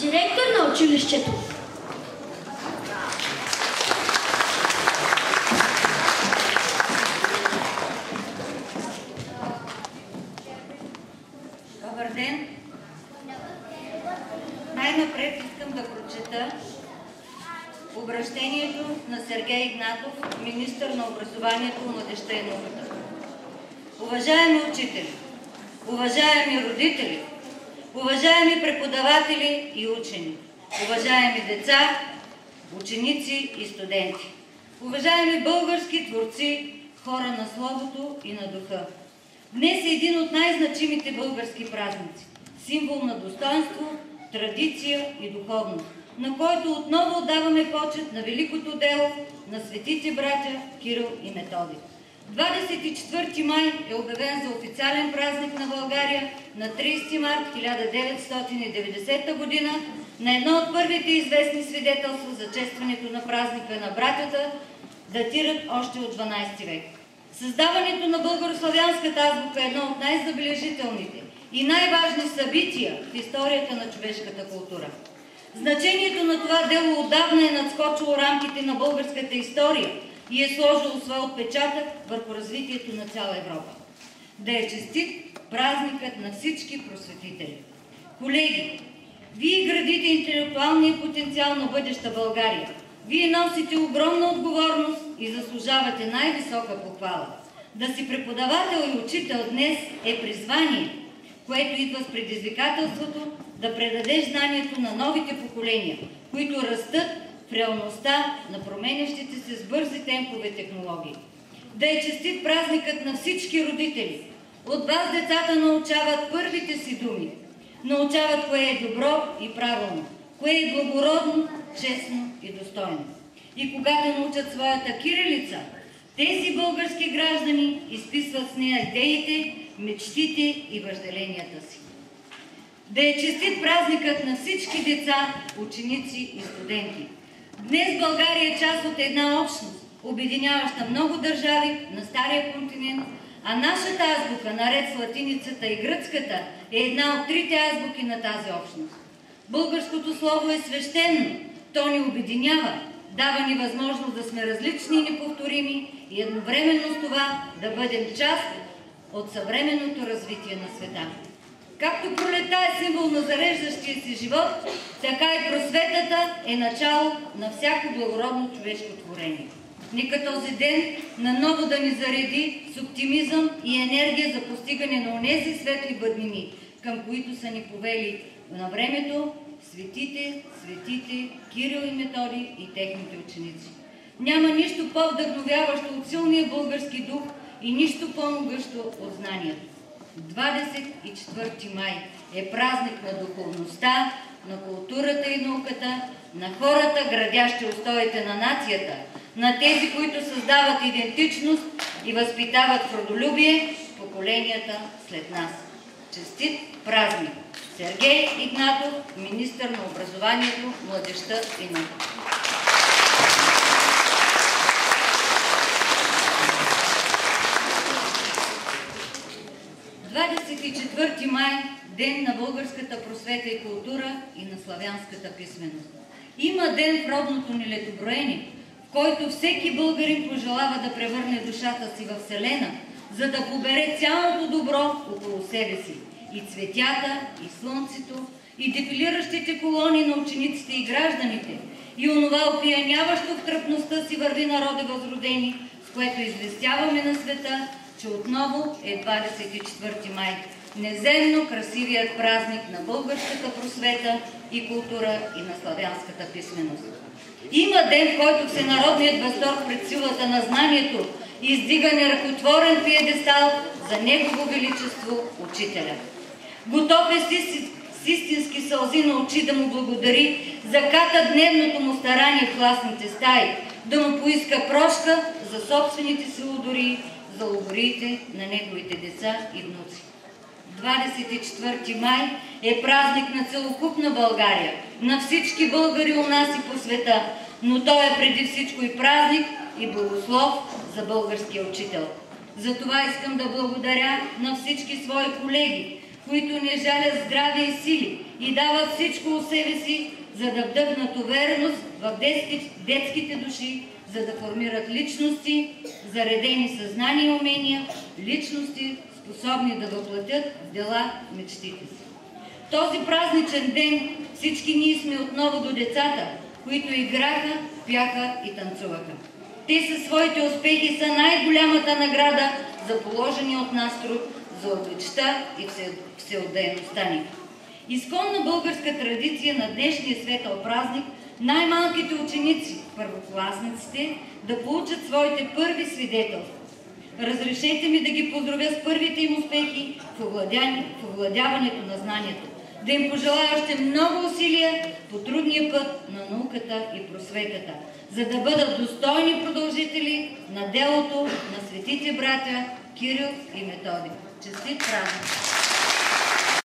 директор на училището. Добър ден! Най-напред искам да прочета обръщението на Сергей Игнатов, министър на образованието, младежта и науката. Уважаеми учители, уважаеми родители, уважаеми преподаватели и учени, уважаеми деца, ученици и студенти, уважаеми български творци, хора на словото и на духа. Днес е един от най-значимите български празници, символ на достойнство, традиция и духовност, на който отново отдаваме почет на великото дело на светите братя Кирил и Методий. 24 май е обявен за официален празник на България на 30 март 1990 година на едно от първите известни свидетелства за честването на празника на братята, датират още от 12 век. Създаването на българославянската азбука е едно от най-забележителните и най-важни събития в историята на човешката култура. Значението на това дело отдавна е надскочило рамките на българската история и е сложило своя отпечатък върху развитието на цяла Европа. Да е честит празникът на всички просветители. Колеги, вие градите интелектуалния потенциал на бъдеща България. Вие носите огромна отговорност и заслужавате най-висока похвала. Да си преподавател и учител днес е призвание, което идва с предизвикателството да предадеш знанието на новите поколения, които растат в реалността на променящите се с бързи темпове технологии. Да е честит празникът на всички родители. От вас децата научават първите си думи. Научават кое е добро и правилно, кое е благородно, честно и достойно. И когато научат своята кирилица, тези български граждани изписват с нея идеите, мечтите и въжделенията си. Да е честит празникът на всички деца, ученици и студенти. Днес България е част от една общност, обединяваща много държави на Стария континент, а нашата азбука, наред с латиницата и гръцката, е една от трите азбуки на тази общност. Българското слово е свещено, то ни обединява, дава ни възможност да сме различни и неповторими и едновременно с това да бъдем част от съвременното развитие на света. Както пролетта е символ на зареждащия се живот, така и просветата е начало на всяко благородно човешко творение. Нека този ден наново да ни зареди с оптимизъм и енергия за постигане на онези светли бъднини, към които са ни повели на времето светите, Кирил и Методий и техните ученици. Няма нищо по-вдъхновяващо от силния български дух и нищо по-могъщо от знанието. 24 май е празник на духовността, на културата и науката, на хората, градящи устоите на нацията, на тези, които създават идентичност и възпитават родолюбие в поколенията след нас. Честит празник! Сергей Игнатов, министър на образованието, младежта и науката. –24 май – ден на българската просвета и култура и на славянската писменост. Има ден в родното ни летоброение, в който всеки българин пожелава да превърне душата си във Вселена, за да побере цялото добро около себе си. И цветята, и слънцето, и дефилиращите колони на учениците и гражданите, и онова опияняващо в тръпността си върви народи възродени, с което известяваме на света, че отново е 24 май, неземно красивият празник на българската просвета и култура и на славянската писменост. Има ден, в който всенародният възторг пред силата на знанието издига неръкотворен пиедестал за Негово величество Учителя. Готов е с истински сълзи на очи да му благодари за ката дневното му старание в класните стаи, да му поиска прошка за собствените си лудори, за лудориите на неговите деца и внуци. 24 май е празник на целокупна България, на всички българи у нас и по света, но той е преди всичко и празник и благослов за българския учител. Затова искам да благодаря на всички свои колеги, които не жалят здраве и сили и дават всичко от себе си, за да вдъхнат увереност в детските души, за да формират личности, заредени със знания и умения, личности, способни да въплатят в дела мечтите си. Този празничен ден всички ние сме отново до децата, които играха, пяха и танцуваха. Те със своите успехи са най-голямата награда за положения от нас труд, за обичта и всеотдайността ни. Изконна българска традиция на днешния светъл празник най-малките ученици, първокласниците, да получат своите първи свидетелства. Разрешете ми да ги поздравя с първите им успехи в овладяването на знанието. Да им пожелая още много усилия по трудния път на науката и просветата, за да бъдат достойни продължители на делото на светите братя Кирил и Методий. Честит празник!